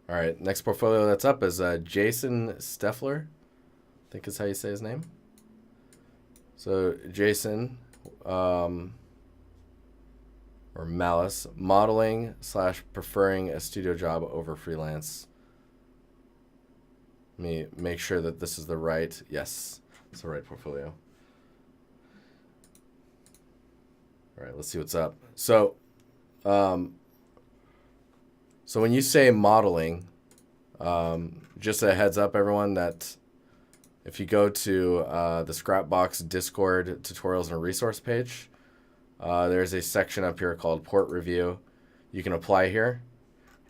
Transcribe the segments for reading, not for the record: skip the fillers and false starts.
All right, next portfolio that's up is Jason Steffler. I think is how you say his name. So Jason, um, or Malice, modeling slash preferring a studio job over freelance. Let me make sure that this is the right. Yes, it's the right portfolio. All right, let's see what's up. Um, so when you say modeling, just a heads up, everyone, that if you go to the Scrapbox Discord tutorials and resource page, there's a section up here called Port Review. You can apply here,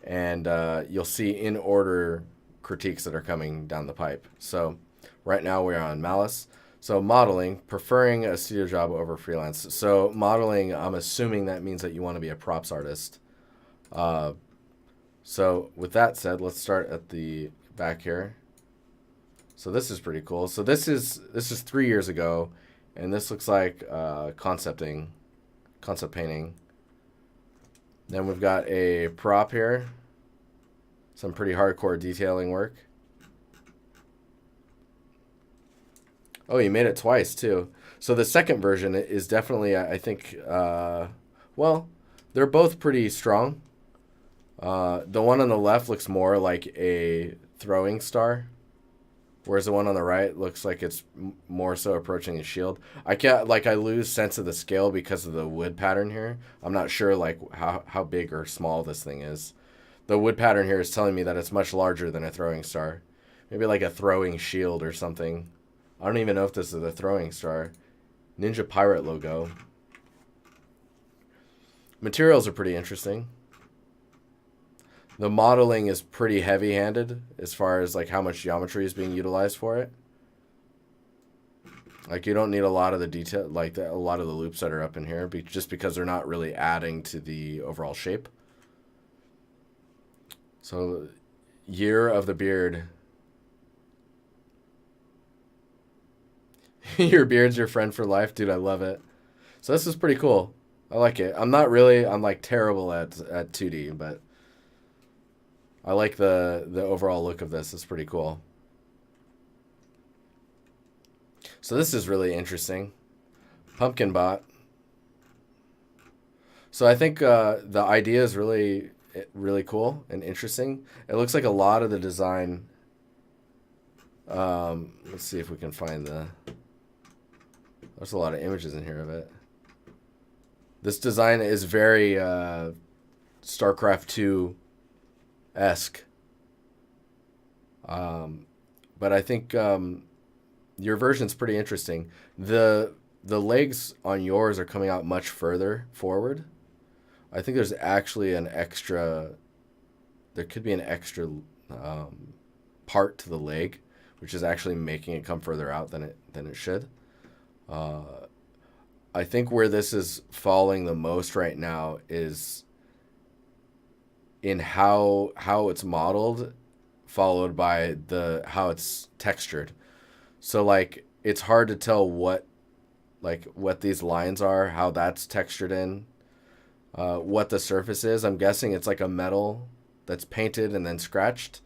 and you'll see in order critiques that are coming down the pipe. So right now we're on Malice. So modeling, preferring a studio job over freelance. So modeling, I'm assuming that means that you want to be a props artist. Uh, so with that said, let's start at the back here. So this is pretty cool. So this is 3 years ago, and this looks like concept painting. Then we've got a prop here, some pretty hardcore detailing work. Oh, you made it twice too. So the second version is definitely, I think, well, they're both pretty strong. The one on the left looks more like a throwing star, whereas the one on the right looks like it's more so approaching a shield. I lose sense of the scale because of the wood pattern here. I'm not sure like how big or small this thing is. The wood pattern here is telling me that it's much larger than a throwing star. Maybe like a throwing shield or something. I don't even know if this is a throwing star. Ninja Pirate logo. Materials are pretty interesting. The modeling is pretty heavy-handed as far as like how much geometry is being utilized for it. Like you don't need a lot of the detail, like a lot of the loops that are up in here, just because they're not really adding to the overall shape. So, year of the beard. Your beard's your friend for life, dude. I love it. So this is pretty cool. I like it. I'm like terrible at 2D, but I like the overall look of this. It's pretty cool. So this is really interesting. Pumpkin bot. So I think the idea is really cool and interesting. It looks like a lot of the design. Let's see if we can find the. There's a lot of images in here of it. This design is very StarCraft 2 esque. But I think your version's pretty interesting. The legs on yours are coming out much further forward. I think there's actually an extra. There could be an extra part to the leg, which is actually making it come further out than it should. I think where this is falling the most right now is in how it's modeled, followed by how it's textured. So like it's hard to tell what these lines are, how that's textured in, what the surface is. I'm guessing it's like a metal that's painted and then scratched,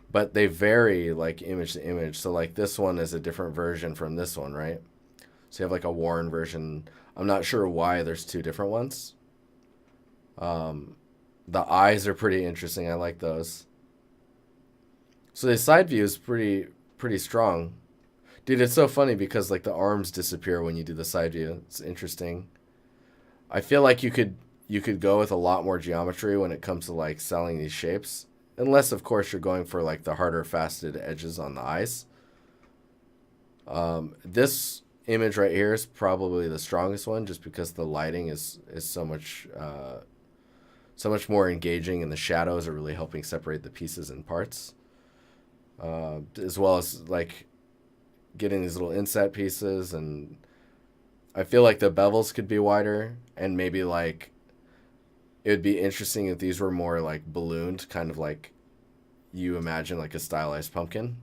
but they vary like image to image. So like this one is a different version from this one, right? So you have like a worn version. I'm not sure why there's two different ones. The eyes are pretty interesting. I like those. So the side view is pretty strong. Dude, it's so funny because like the arms disappear when you do the side view. It's interesting. I feel like you could go with a lot more geometry when it comes to like selling these shapes. Unless of course you're going for like the harder faceted edges on the eyes. This image right here is probably the strongest one just because the lighting is so much more engaging and the shadows are really helping separate the pieces and parts. As well as like getting these little inset pieces, and I feel like the bevels could be wider, and maybe like it would be interesting if these were more like ballooned, kind of like you imagine like a stylized pumpkin.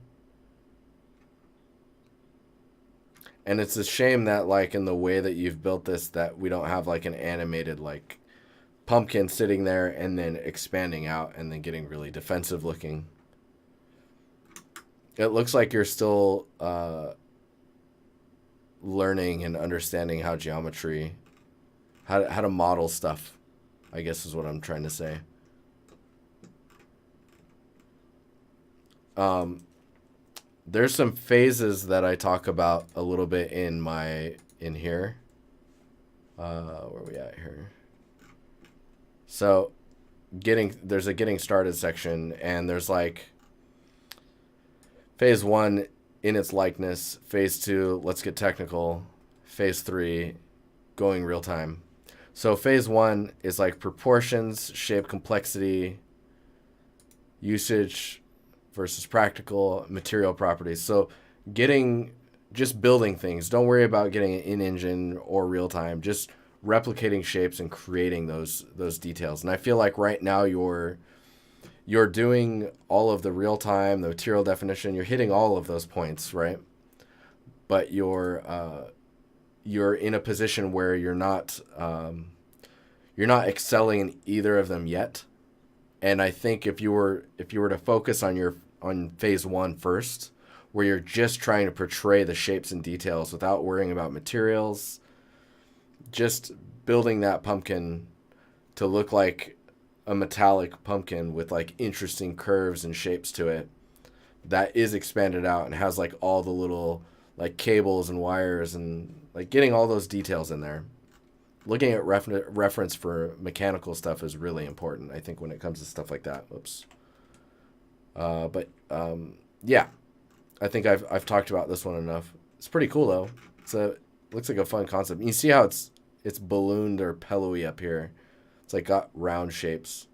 And it's a shame that like in the way that you've built this that we don't have like an animated like pumpkin sitting there and then expanding out and then getting really defensive looking. It looks like you're still learning and understanding how geometry, how to model stuff, I guess is what I'm trying to say. There's some phases that I talk about a little bit in here. Where are we at here? So there's a getting started section, and there's like phase 1 in its likeness, phase 2, let's get technical, phase 3, going real time. So phase 1 is like proportions, shape, complexity, usage versus practical, material properties. So just building things. Don't worry about getting it in engine or real time. Just replicating shapes and creating those details. And I feel like right now you're doing all of the real time, the material definition. You're hitting all of those points, right? But you're in a position where you're not excelling in either of them yet. And I think if you were to focus on phase 1 first, where you're just trying to portray the shapes and details without worrying about materials, just building that pumpkin to look like a metallic pumpkin with like interesting curves and shapes to it that is expanded out and has like all the little like cables and wires and like getting all those details in there. Looking at reference for mechanical stuff is really important, I think, when it comes to stuff like that. Oops. Yeah, I think I've talked about this one enough. It's pretty cool though. Looks like a fun concept. You see how it's ballooned or pillowy up here. It's like got round shapes.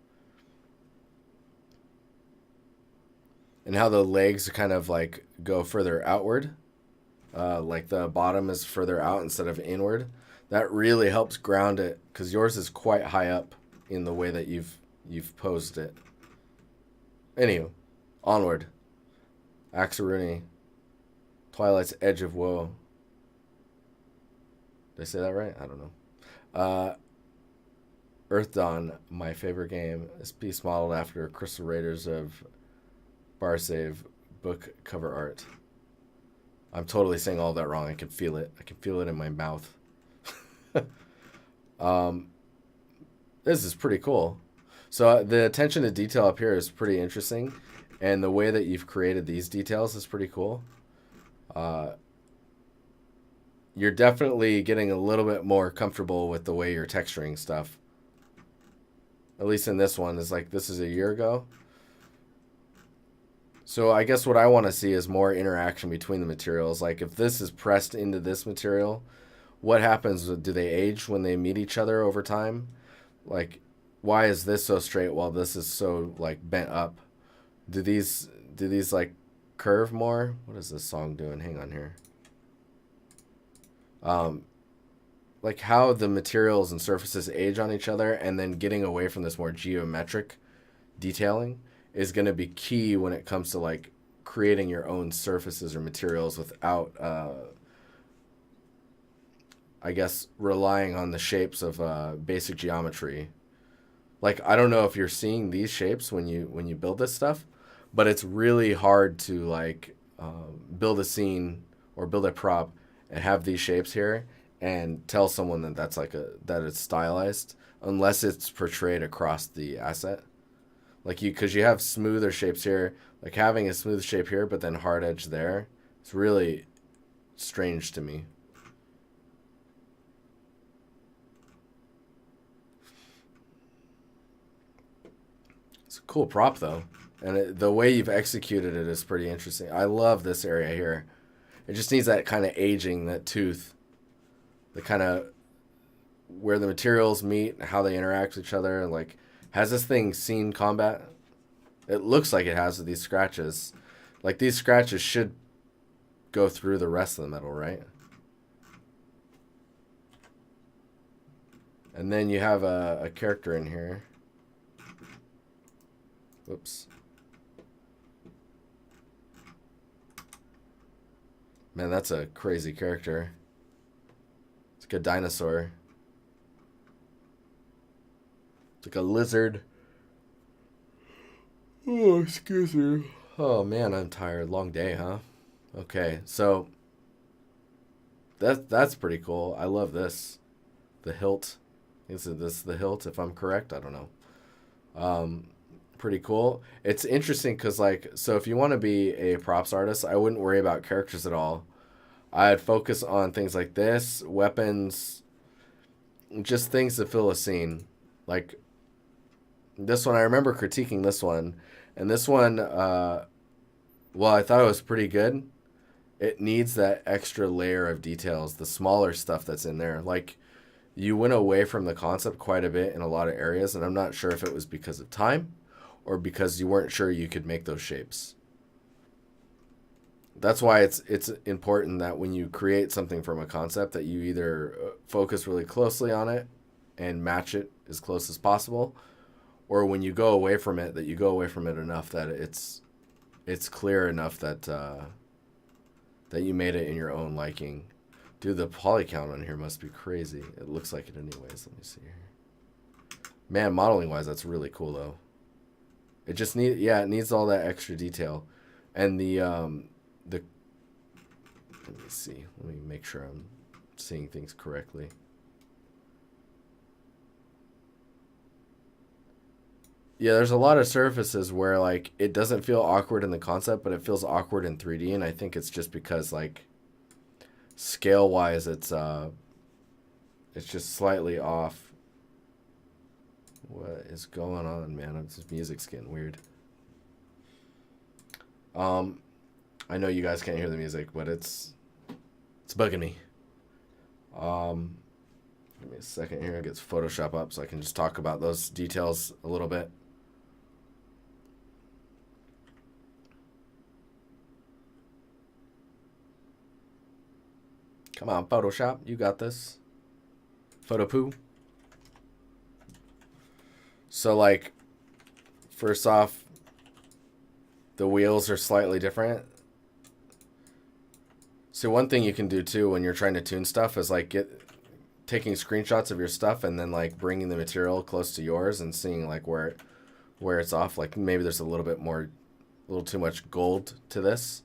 And how the legs kind of like go further outward. Like the bottom is further out instead of inward. That really helps ground it because yours is quite high up in the way that you've posed it. Anywho, onward. Axaruni. Twilight's Edge of Woe. Did I say that right? I don't know. Earth Dawn, my favorite game. This piece modeled after Crystal Raiders of Barsave book cover art. I'm totally saying all that wrong. I can feel it. I can feel it in my mouth. This is pretty cool. So the attention to detail up here is pretty interesting, and the way that you've created these details is pretty cool. You're definitely getting a little bit more comfortable with the way you're texturing stuff. At least in this one, is like this is a year ago. So I guess what I want to see is more interaction between the materials. Like if this is pressed into this material, what happens? Do they age when they meet each other over time? Like, why is this so straight while this is so like bent up? Do these like curve more? What is this song doing? Hang on here. Like how the materials and surfaces age on each other, and then getting away from this more geometric detailing is going to be key when it comes to like creating your own surfaces or materials without I guess relying on the shapes of basic geometry. Like I don't know if you're seeing these shapes when you build this stuff, but it's really hard to like build a scene or build a prop and have these shapes here and tell someone that that it's stylized unless it's portrayed across the asset. Like because you have smoother shapes here, like having a smooth shape here but then hard edge there, it's really strange to me. It's a cool prop though, and the way you've executed it is pretty interesting. I love this area here. It just needs that kind of aging, that tooth, the kind of where the materials meet and how they interact with each other. Like, has this thing seen combat? It looks like it has with these scratches. Like, these scratches should go through the rest of the metal, right? And then you have a character in here. Whoops. Man, that's a crazy character. It's like a dinosaur. like a lizard. Oh, excuse me. Oh man, I'm tired. Long day, huh? Okay, so that's pretty cool. I love this. The hilt. Is this the hilt? If I'm correct, I don't know. Pretty cool. It's interesting because like, so if you want to be a props artist, I wouldn't worry about characters at all. I'd focus on things like this, weapons, just things to fill a scene. Like this one, I remember critiquing this one, and this one, well, I thought it was pretty good. It needs that extra layer of details, the smaller stuff that's in there. Like, you went away from the concept quite a bit in a lot of areas, and I'm not sure if it was because of time or because you weren't sure you could make those shapes. That's why it's important that when you create something from a concept that you either focus really closely on it and match it as close as possible, or when you go away from it, that you go away from it enough that it's clear enough that that you made it in your own liking. Dude, the poly count on here must be crazy. It looks like it anyways. Let me see here. Man, modeling wise, that's really cool though. It just it needs all that extra detail, and the let me see. Let me make sure I'm seeing things correctly. Yeah, there's a lot of surfaces where like it doesn't feel awkward in the concept, but it feels awkward in 3D, and I think it's just because like scale wise it's just slightly off. What is going on, man? This music's getting weird. I know you guys can't hear the music, but it's bugging me. Give me a second here. It gets Photoshop up so I can just talk about those details a little bit. Come on, Photoshop. You got this. Photopoo. So, like, first off, the wheels are slightly different. So one thing you can do, too, when you're trying to tune stuff is, like, taking screenshots of your stuff and then, like, bringing the material close to yours and seeing, like, where it's off. Like, maybe there's a little too much gold to this.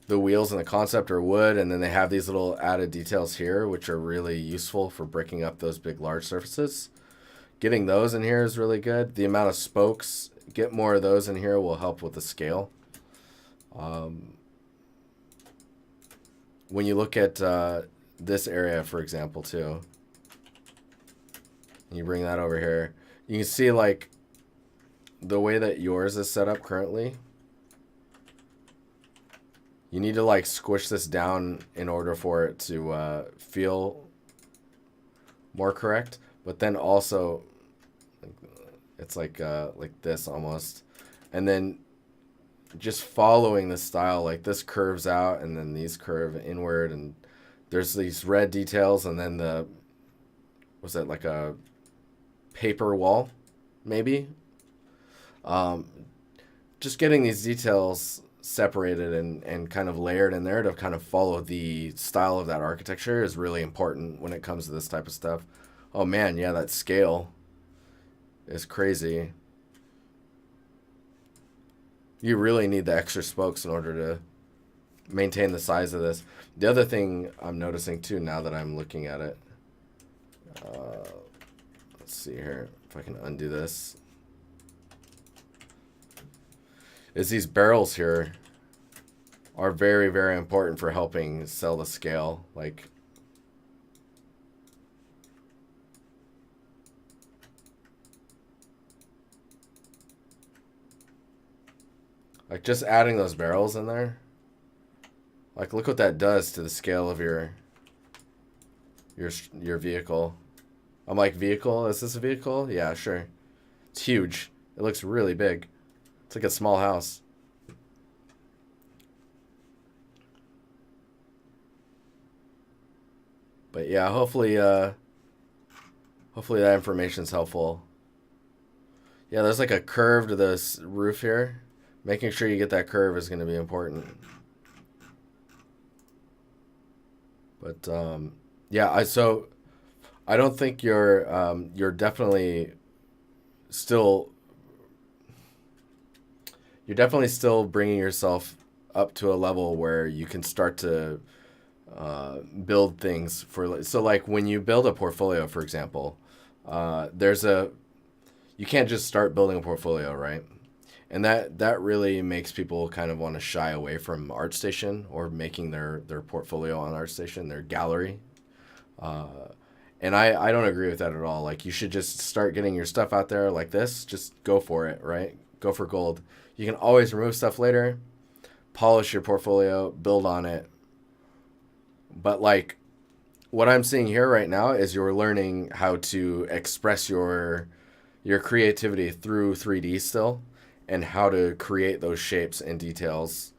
The wheels and the concept are wood, and then they have these little added details here, which are really useful for breaking up those big, large surfaces. Getting those in here is really good. The amount of spokes, get more of those in here will help with the scale. When you look at this area, for example, too, and you bring that over here, you can see, like, the way that yours is set up currently. You need to like squish this down in order for it to feel more correct. But then also, it's like this almost. And then just following the style, like this curves out and then these curve inward. And there's these red details and then was that like a paper wall, maybe? Just getting these details separated and kind of layered in there to kind of follow the style of that architecture is really important when it comes to this type of stuff. Oh man, yeah, that scale is crazy. You really need the extra spokes in order to maintain the size of this. The other thing I'm noticing too now that I'm looking at it, let's see here if I can undo this, is these barrels here are very, very important for helping sell the scale. Like, just adding those barrels in there, like look what that does to the scale of your vehicle. I'm like, vehicle? Is this a vehicle? Yeah, sure. It's huge. It looks really big. It's like a small house. But yeah, hopefully that information's helpful. Yeah, there's like a curve to this roof here. Making sure you get that curve is going to be important. But yeah, I I don't think you're definitely still bringing yourself up to a level where you can start to build things for. So like when you build a portfolio, for example, there's a you can't just start building a portfolio, right? And that really makes people kind of want to shy away from Artstation or making their portfolio on Artstation, their gallery. And I don't agree with that at all. Like you should just start getting your stuff out there like this. Just go for it, right? Go for gold. You can always remove stuff later, polish your portfolio, build on it. But like what I'm seeing here right now is you're learning how to express your creativity through 3D still, and how to create those shapes and details.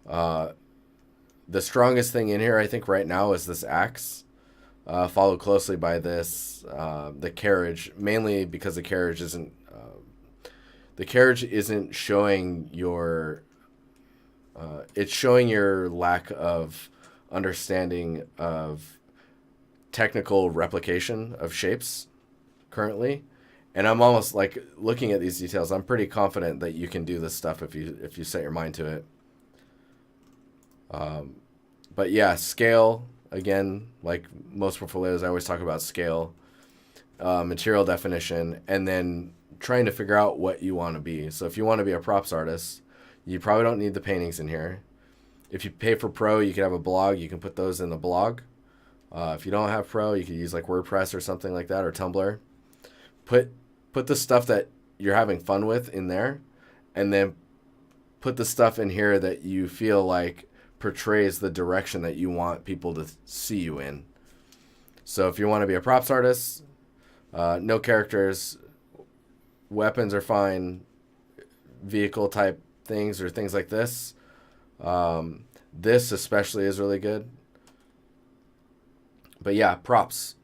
Uh, the strongest thing in here, I think, right now is this axe, followed closely by this the carriage, mainly because the carriage isn't showing your it's showing your lack of understanding of technical replication of shapes currently. And I'm almost like looking at these details. I'm pretty confident that you can do this stuff if you set your mind to it. But yeah, scale again. Like most portfolios, I always talk about scale, material definition, and then trying to figure out what you want to be. So if you want to be a props artist, you probably don't need the paintings in here. If you pay for Pro, you can have a blog. You can put those in the blog. If you don't have Pro, you could use like WordPress or something like that, or Tumblr. Put the stuff that you're having fun with in there, and then put the stuff in here that you feel like portrays the direction that you want people to see you in. So if you want to be a props artist, no characters, weapons are fine, vehicle type things or things like this. This especially is really good. But yeah, props.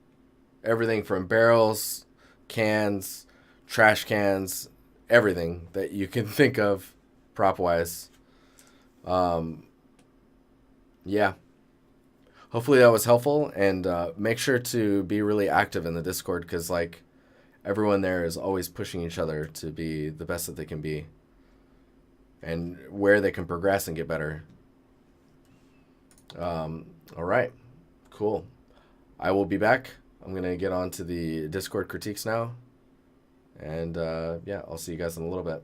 Everything from barrels, cans, trash cans, everything that you can think of prop wise. Yeah. Hopefully that was helpful, and make sure to be really active in the Discord, because like everyone there is always pushing each other to be the best that they can be and where they can progress and get better. All right, cool. I will be back. I'm going to get on to the Discord critiques now. And yeah, I'll see you guys in a little bit.